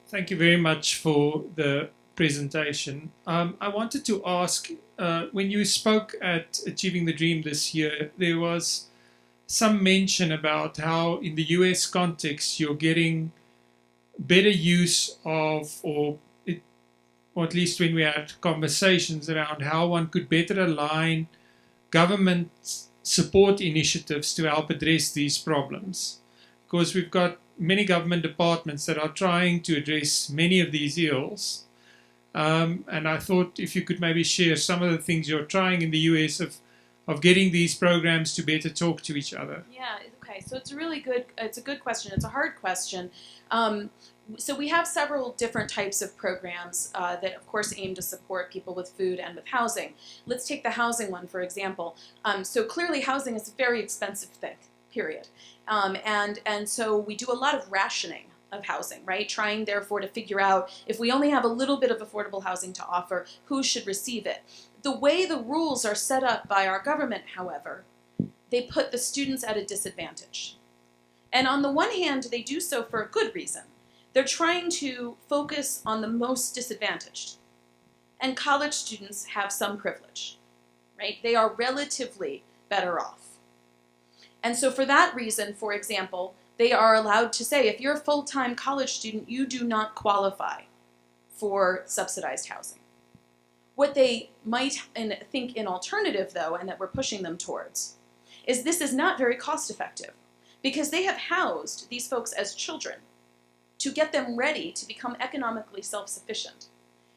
Thank you very much for the presentation. I wanted to ask, when you spoke at Achieving the Dream this year, there was some mention about how in the US context you're getting better use of, or at least when we had conversations around how one could better align government support initiatives to help address these problems. Because we've got many government departments that are trying to address many of these ills. And I thought if you could maybe share some of the things you're trying in the US of getting these programs to better talk to each other. Yeah, okay, so it's a good question. It's a hard question. So we have several different types of programs that, of course, aim to support people with food and with housing. Let's take the housing one, for example. So clearly housing is a very expensive thing, period. And so we do a lot of rationing of housing, right? Trying, therefore, to figure out if we only have a little bit of affordable housing to offer, who should receive it. The way the rules are set up by our government, however, they put the students at a disadvantage. And on the one hand, they do so for a good reason. They're trying to focus on the most disadvantaged. And college students have some privilege, right? They are relatively better off. And so for that reason, for example, they are allowed to say, if you're a full-time college student, you do not qualify for subsidized housing. What they might think in alternative, though, and that we're pushing them towards, is this is not very cost-effective, because they have housed these folks as children to get them ready to become economically self-sufficient.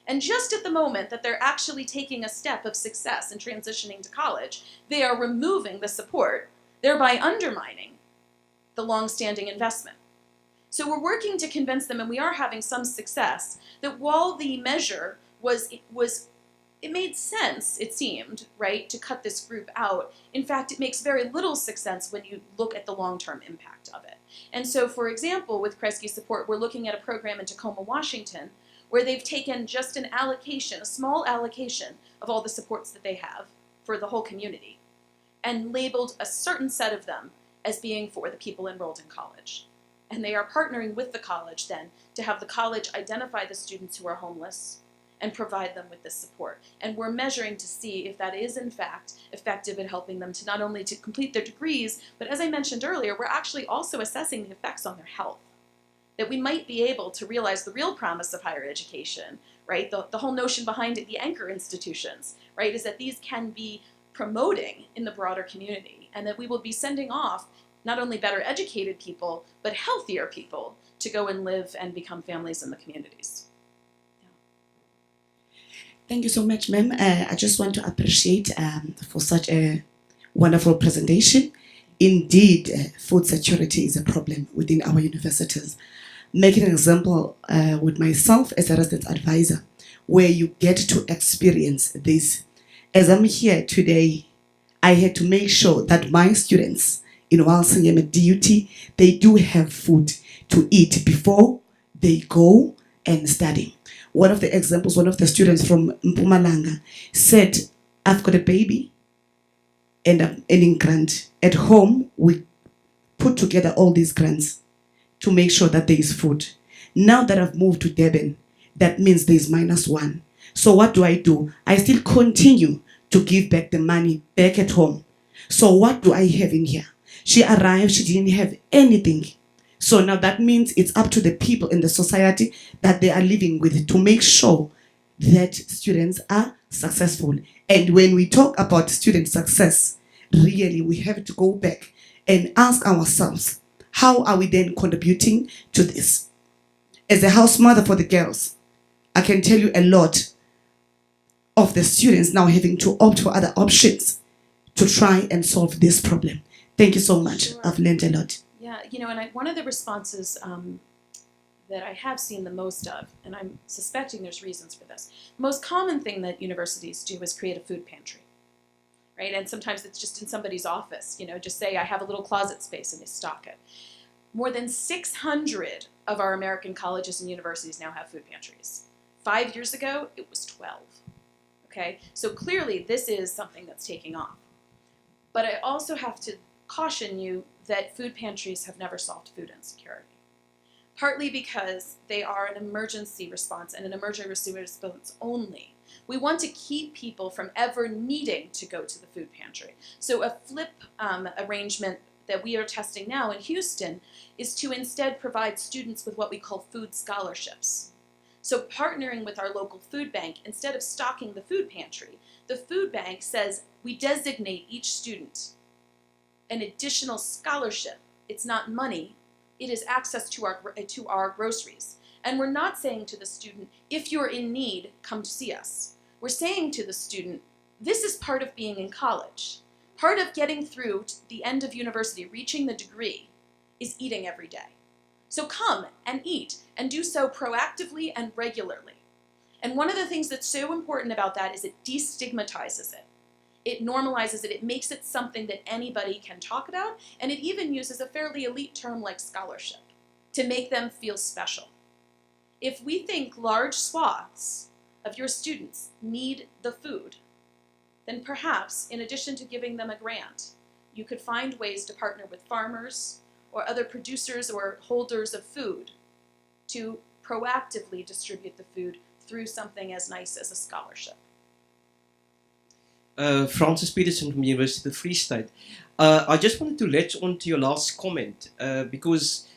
And just at the moment that they're actually taking a step of success in transitioning to college, they are removing the support, thereby undermining the long-standing investment. So we're working to convince them, and we are having some success, that while the measure it made sense, it seemed, right, to cut this group out. In fact, it makes very little sense when you look at the long-term impact of it. And so, for example, with Kresge Support, we're looking at a program in Tacoma, Washington, where they've taken just an allocation, a small allocation of all the supports that they have for the whole community, and labeled a certain set of them as being for the people enrolled in college. And they are partnering with the college then to have the college identify the students who are homeless and provide them with this support. And we're measuring to see if that is in fact effective at helping them to not only to complete their degrees, but as I mentioned earlier, we're actually also assessing the effects on their health. That we might be able to realize the real promise of higher education, right? The whole notion behind it, the anchor institutions, right, is that these can be promoting in the broader community, and that we will be sending off not only better educated people, but healthier people to go and live and become families in the communities. Thank you so much, ma'am. I just want to appreciate for such a wonderful presentation. Indeed, food security is a problem within our universities. Making an example with myself as a resident advisor, where you get to experience this. As I'm here today, I had to make sure that my students in Walsingem DUT, they do have food to eat before they go and study. One of the examples, one of the students from Mpumalanga said, I've got a baby and I'm earning grant. At home, we put together all these grants to make sure that there is food. Now that I've moved to Durban, that means there's -1. So what do? I still continue to give back the money back at home. So what do I have in here? She arrived, she didn't have anything. So now that means it's up to the people in the society that they are living with to make sure that students are successful. And when we talk about student success, really we have to go back and ask ourselves, how are we then contributing to this? As a house mother for the girls, I can tell you a lot of the students now having to opt for other options to try and solve this problem. Thank you so much. Sure. I've learned a lot. Yeah, and one of the responses that I have seen the most of, and I'm suspecting there's reasons for this, the most common thing that universities do is create a food pantry, right? And sometimes it's just in somebody's office, just say, I have a little closet space, and they stock it. More than 600 of our American colleges and universities now have food pantries. 5 years ago, it was 12, okay? So clearly, this is something that's taking off. But I also have to caution you that food pantries have never solved food insecurity. partly because they are an emergency response and an emergency response only. We want to keep people from ever needing to go to the food pantry. So a flip arrangement that we are testing now in Houston is to instead provide students with what we call food scholarships. So partnering with our local food bank, instead of stocking the food pantry, the food bank says we designate each student an additional scholarship. It's not money, it is access to our groceries. And we're not saying to the student, if you're in need, come to see us. We're saying to the student, this is part of being in college. Part of getting through to the end of university, reaching the degree, is eating every day. So come and eat, and do so proactively and regularly. And one of the things that's so important about that is it destigmatizes it. It normalizes it. It makes it something that anybody can talk about, and it even uses a fairly elite term like scholarship to make them feel special. If we think large swaths of your students need the food, then perhaps, in addition to giving them a grant, you could find ways to partner with farmers or other producers or holders of food to proactively distribute the food through something as nice as a scholarship. Francis Peterson from the University of the Free State. I just wanted to latch on to your last comment because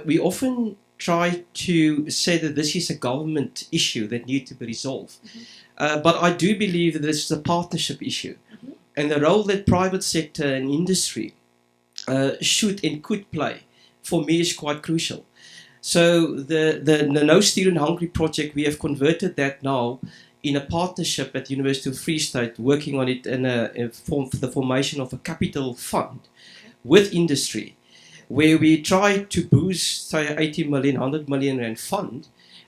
we often try to say that this is a government issue that needs to be resolved. But I do believe that this is a partnership issue. And the role that private sector and industry should and could play, for me, is quite crucial. So the No Student Hungry project, we have converted that now in a partnership at the University of Free State, working on it in the formation of a capital fund with industry, where we try to boost, say, 80 million, 100 million rand fund,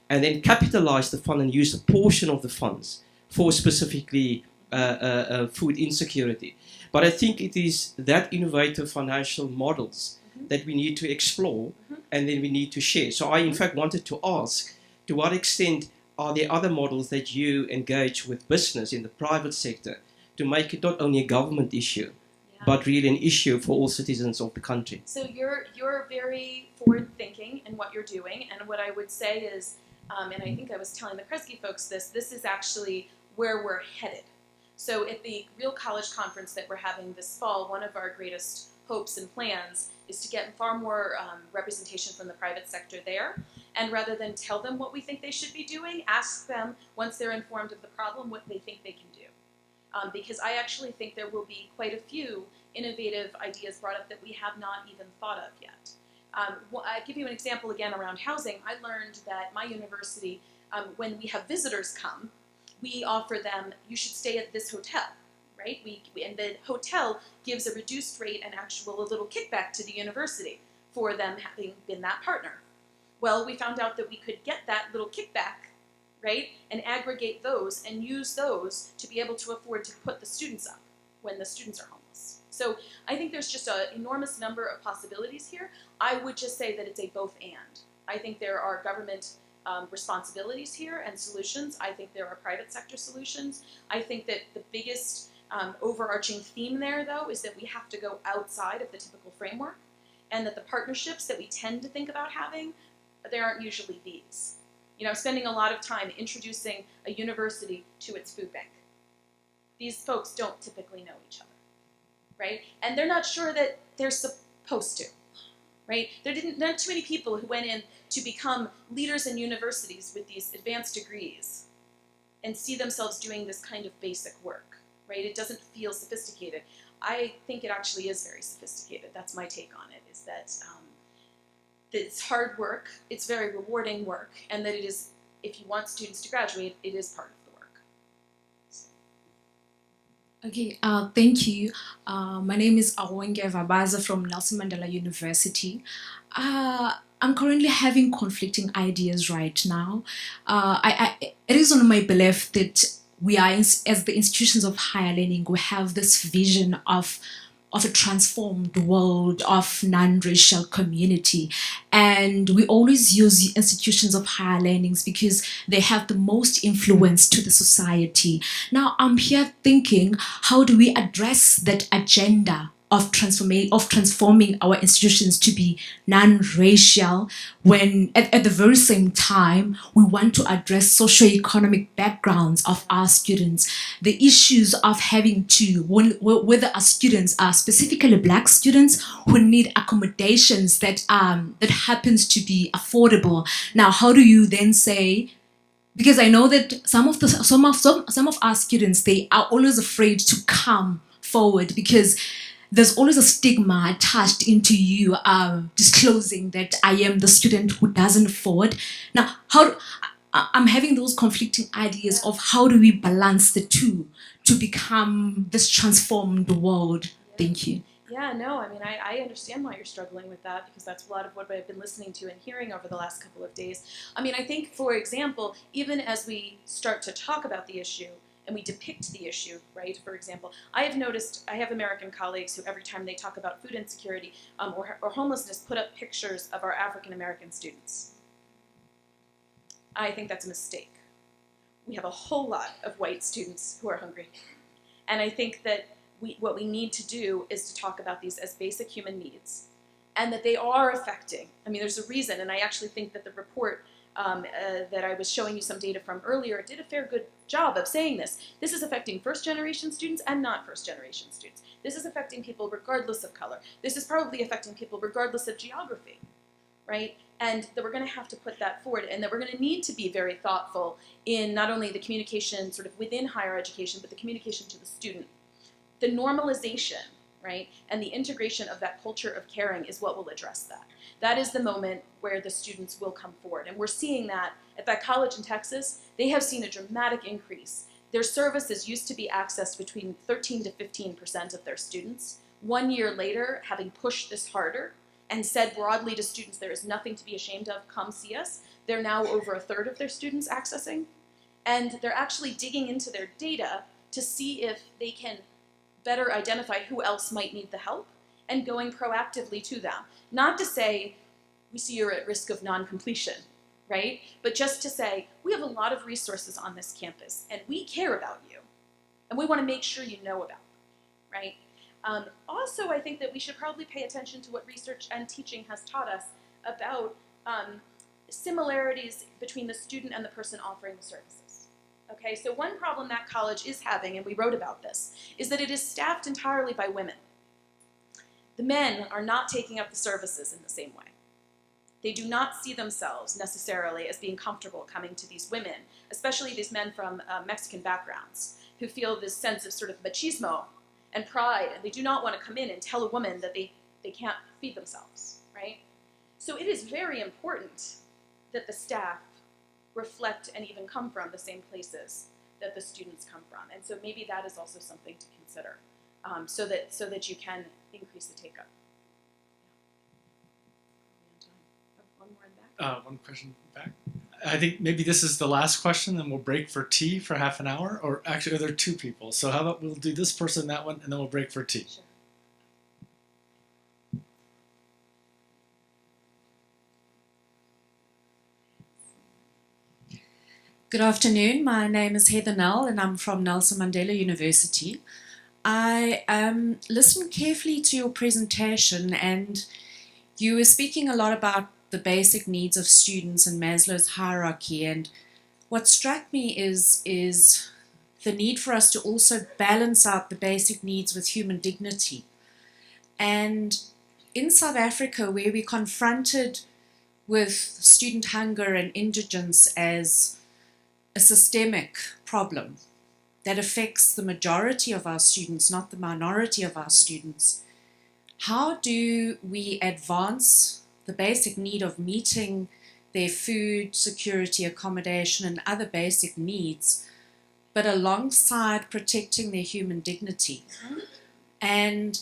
and then capitalize the fund and use a portion of the funds for specifically food insecurity. But I think it is that innovative financial models that we need to explore and then we need to share. So I, in fact, wanted to ask, to what extent are there other models that you engage with business in the private sector to make it not only a government issue, but really an issue for all citizens of the country? So you're very forward-thinking in what you're doing, and what I would say is, and I think I was telling the Kresge folks this is actually where we're headed. So at the Real College Conference that we're having this fall, one of our greatest hopes and plans is to get far more representation from the private sector there. And rather than tell them what we think they should be doing, ask them, once they're informed of the problem, what they think they can do. Because I actually think there will be quite a few innovative ideas brought up that we have not even thought of yet. I'll give you an example again around housing. I learned that my university, when we have visitors come, we offer them, you should stay at this hotel, right? And the hotel gives a reduced rate and a little kickback to the university for them having been that partner. Well, we found out that we could get that little kickback, right, and aggregate those and use those to be able to afford to put the students up when the students are homeless. So I think there's just an enormous number of possibilities here. I would just say that it's a both and. I think there are government responsibilities here and solutions. I think there are private sector solutions. I think that the biggest overarching theme there, though, is that we have to go outside of the typical framework, and that the partnerships that we tend to think about having, they aren't usually these. You know, I'm spending a lot of time introducing a university to its food bank. These folks don't typically know each other, right? And they're not sure that they're supposed to, right? There aren't too many people who went in to become leaders in universities with these advanced degrees and see themselves doing this kind of basic work, right? It doesn't feel sophisticated. I think it actually is very sophisticated. That's my take on it, is that it's hard work, it's very rewarding work, and that it is, if you want students to graduate, it is part of the work. Okay, thank you. My name is Awonge Vabaza from Nelson Mandela University. I'm currently having conflicting ideas right now. It is on my belief that we are, as the institutions of higher learning, we have this vision of a transformed world, of non-racial community. And we always use institutions of higher learnings because they have the most influence to the society. Now, I'm here thinking, how do we address that agenda of transforming our institutions to be non-racial, when at the very same time we want to address socio-economic backgrounds of our students, the issues of having to, whether our students are specifically Black students who need accommodations that happens to be affordable. Now, how do you then say, because I know that some of our students, they are always afraid to come forward because there's always a stigma attached into you disclosing that I am the student who doesn't afford. Now, I'm having those conflicting ideas of how do we balance the two to become this transformed world. Thank you. Yeah, no, I mean, I understand why you're struggling with that, because that's a lot of what I've been listening to and hearing over the last couple of days. I mean, I think, for example, even as we start to talk about the issue and we depict the issue, right, for example, I have noticed, I have American colleagues who every time they talk about food insecurity or homelessness put up pictures of our African American students. I think that's a mistake. We have a whole lot of white students who are hungry. And I think that what we need to do is to talk about these as basic human needs, and that they are affecting. I mean, there's a reason, and I actually think that the report that I was showing you some data from earlier did a fair good job of saying this. This is affecting first-generation students and not first-generation students. This is affecting people regardless of color. This is probably affecting people regardless of geography, right? And that we're going to have to put that forward, and that we're going to need to be very thoughtful in not only the communication sort of within higher education, but the communication to the student. The normalization, right, and the integration of that culture of caring is what will address that. That is the moment where the students will come forward. And we're seeing that at that college in Texas. They have seen a dramatic increase. Their services used to be accessed between 13 to 15% of their students. 1 year later, having pushed this harder and said broadly to students, there is nothing to be ashamed of, come see us, they're now over a third of their students accessing. And they're actually digging into their data to see if they can better identify who else might need the help and going proactively to them. Not to say, we see you're at risk of non-completion, right? But just to say, we have a lot of resources on this campus and we care about you and we want to make sure you know about them, right? Also, I think that we should probably pay attention to what research and teaching has taught us about similarities between the student and the person offering the services. Okay, so one problem that college is having, and we wrote about this, is that it is staffed entirely by women. The men are not taking up the services in the same way. They do not see themselves necessarily as being comfortable coming to these women, especially these men from Mexican backgrounds, who feel this sense of sort of machismo and pride, and they do not want to come in and tell a woman that they can't feed themselves, right? So it is very important that the staff reflect and even come from the same places that the students come from. And so maybe that is also something to consider, so that you can increase the take-up. One more in back. One question back. I think maybe this is the last question, then we'll break for tea for half an hour. Or actually, there are two people. So how about we'll do this person, that one, and then we'll break for tea. Sure. Good afternoon. My name is Heather Nell and I'm from Nelson Mandela University. I listened carefully to your presentation, and you were speaking a lot about the basic needs of students and Maslow's hierarchy, and what struck me is the need for us to also balance out the basic needs with human dignity. And in South Africa, where we're confronted with student hunger and indigence as a systemic problem that affects the majority of our students, not the minority of our students, how do we advance the basic need of meeting their food, security, accommodation, and other basic needs, but alongside protecting their human dignity? And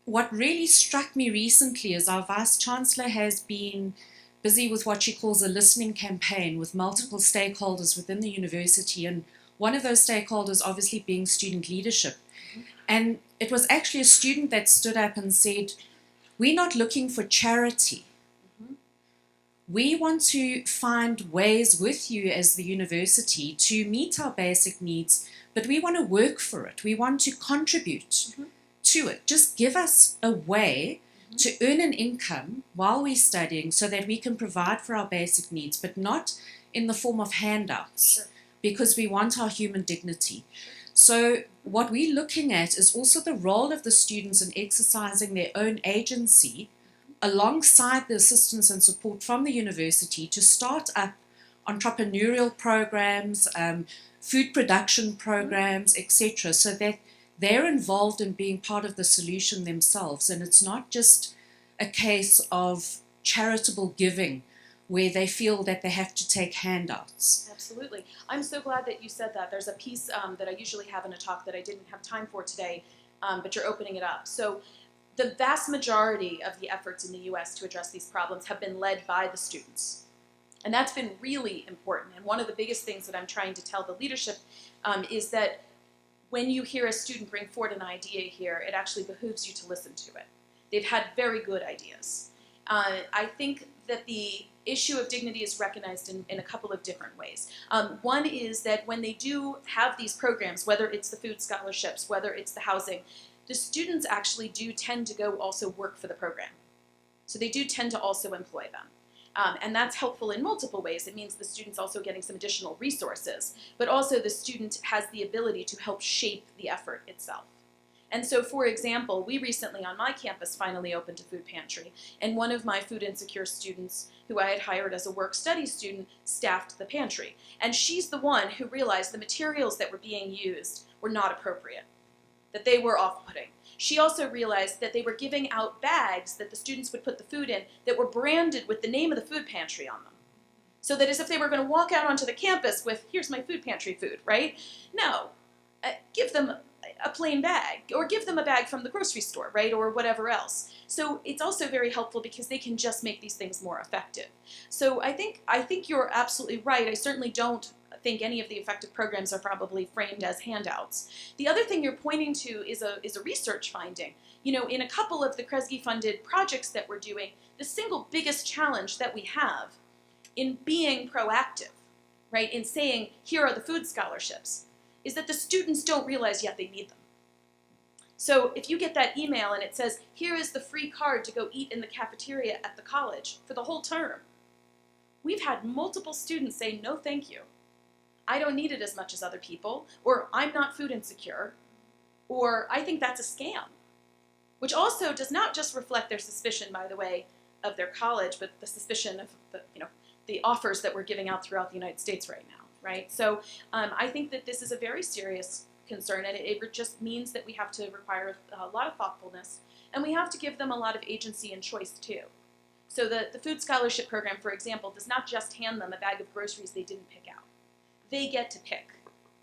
what really struck me recently is our Vice-Chancellor has been busy with what she calls a listening campaign with multiple stakeholders within the university, and one of those stakeholders obviously being student leadership. And it was actually a student that stood up and said, we're not looking for charity. We want to find ways with you as the university to meet our basic needs, but we want to work for it. We want to contribute to it. Just give us a way to earn an income while we're studying so that we can provide for our basic needs, but not in the form of handouts, Sure. because we want our human dignity. So what we're looking at is also the role of the students in exercising their own agency alongside the assistance and support from the university to start up entrepreneurial programs, food production programs, etc., so that they're involved in being part of the solution themselves. And it's not just a case of charitable giving where they feel that they have to take handouts. Absolutely. I'm so glad that you said that. There's a piece that I usually have in a talk that I didn't have time for today, but you're opening it up. So the vast majority of the efforts in the U.S. to address these problems have been led by the students. And that's been really important. And one of the biggest things that I'm trying to tell the leadership is that when you hear a student bring forward an idea here, it actually behooves you to listen to it. They've had very good ideas. I think that the issue of dignity is recognized in a couple of different ways. One is that when they do have these programs, whether it's the food scholarships, whether it's the housing, the students actually do tend to go also work for the program. So they do tend to also employ them. And that's helpful in multiple ways. It means the student's also getting some additional resources, but also the student has the ability to help shape the effort itself. And so, for example, we recently on my campus finally opened a food pantry, and one of my food insecure students, who I had hired as a work-study student, staffed the pantry. And she's the one who realized the materials that were being used were not appropriate, that they were off-putting. She also realized that they were giving out bags that the students would put the food in that were branded with the name of the food pantry on them. So that as if they were going to walk out onto the campus with, here's my food pantry food, right? No, give them a plain bag, or give them a bag from the grocery store, right, or whatever else. So it's also very helpful because they can just make these things more effective. So I think you're absolutely right. I certainly don't think any of the effective programs are probably framed as handouts. The other thing you're pointing to is a research finding. You know, in a couple of the Kresge-funded projects that we're doing, the single biggest challenge that we have in being proactive, right, in saying, here are the food scholarships, is that the students don't realize yet they need them. So if you get that email and it says, here is the free card to go eat in the cafeteria at the college for the whole term, we've had multiple students say, no thank you. I don't need it as much as other people, or I'm not food insecure, or I think that's a scam, which also does not just reflect their suspicion, by the way, of their college, but the suspicion of the offers that we're giving out throughout the United States right now, right? So I think that this is a very serious concern, and it just means that we have to require a lot of thoughtfulness, and we have to give them a lot of agency and choice too. So the food scholarship program, for example, does not just hand them a bag of groceries they didn't pick out. They get to pick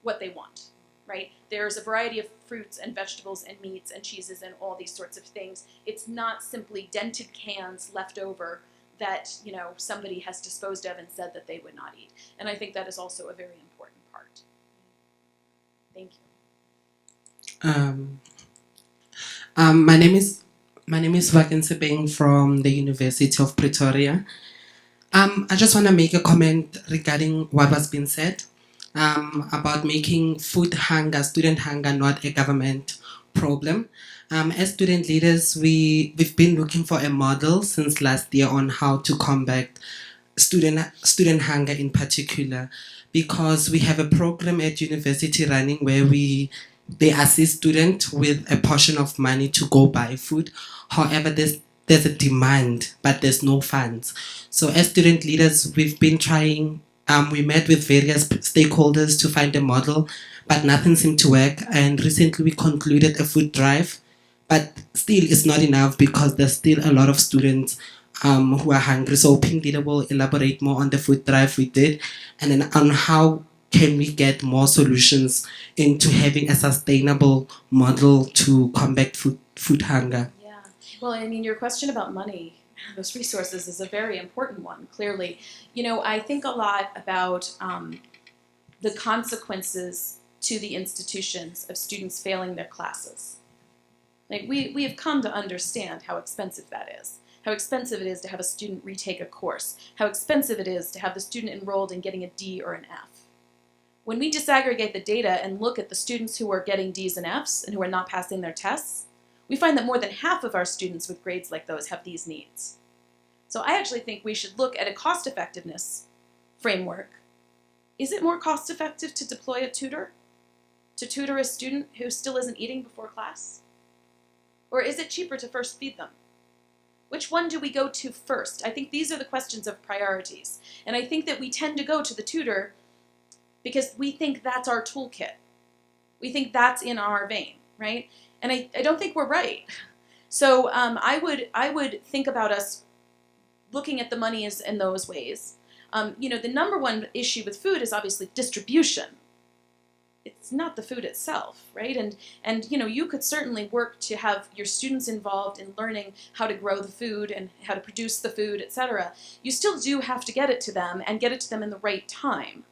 what they want, right? There's a variety of fruits and vegetables and meats and cheeses and all these sorts of things. It's not simply dented cans left over that, you know, somebody has disposed of and said that they would not eat. And I think that is also a very important part. Thank you. My name is Vaken Sebeng from the University of Pretoria. I just want to make a comment regarding what was being said about making food hunger, student hunger, not a government problem. As student leaders, we've been looking for a model since last year on how to combat student hunger in particular, because we have a program at university running where they assist students with a portion of money to go buy food. However, there's a demand, but there's no funds. So as student leaders, we've been trying, we met with various stakeholders to find a model, but nothing seemed to work. And recently we concluded a food drive, but still it's not enough because there's still a lot of students who are hungry. So Pink Leader will elaborate more on the food drive we did, and then on how can we get more solutions into having a sustainable model to combat food hunger. Yeah. Well, I mean, your question about money, those resources, is a very important one, clearly. You know, I think a lot about the consequences to the institutions of students failing their classes. Like, we have come to understand how expensive that is. How expensive it is to have a student retake a course. How expensive it is to have the student enrolled in getting a D or an F. When we disaggregate the data and look at the students who are getting Ds and Fs and who are not passing their tests, we find that more than half of our students with grades like those have these needs. So I actually think we should look at a cost effectiveness framework. Is it more cost effective to deploy a tutor? To tutor a student who still isn't eating before class? Or is it cheaper to first feed them? Which one do we go to first? I think these are the questions of priorities. And I think that we tend to go to the tutor because we think that's our toolkit. We think that's in our vein, right? And I don't think we're right. So I would think about us looking at the money in those ways. The number one issue with food is obviously distribution. It's not the food itself, right? And you could certainly work to have your students involved in learning how to grow the food and how to produce the food, etc. You still do have to get it to them and get it to them in the right time.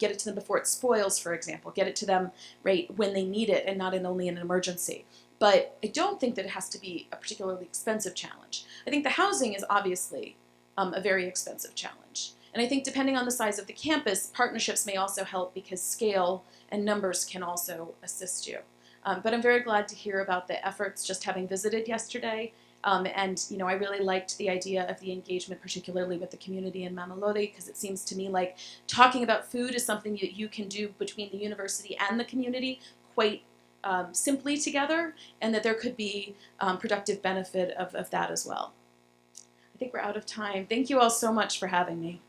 Get it to them before it spoils, for example. Get it to them right when they need it and not only in an emergency. But I don't think that it has to be a particularly expensive challenge. I think the housing is obviously a very expensive challenge. And I think depending on the size of the campus, partnerships may also help because scale and numbers can also assist you. But I'm very glad to hear about the efforts just having visited yesterday. I really liked the idea of the engagement, particularly with the community in Mamelodi, because it seems to me like talking about food is something that you can do between the university and the community quite simply together, and that there could be productive benefit of that as well. I think we're out of time. Thank you all so much for having me.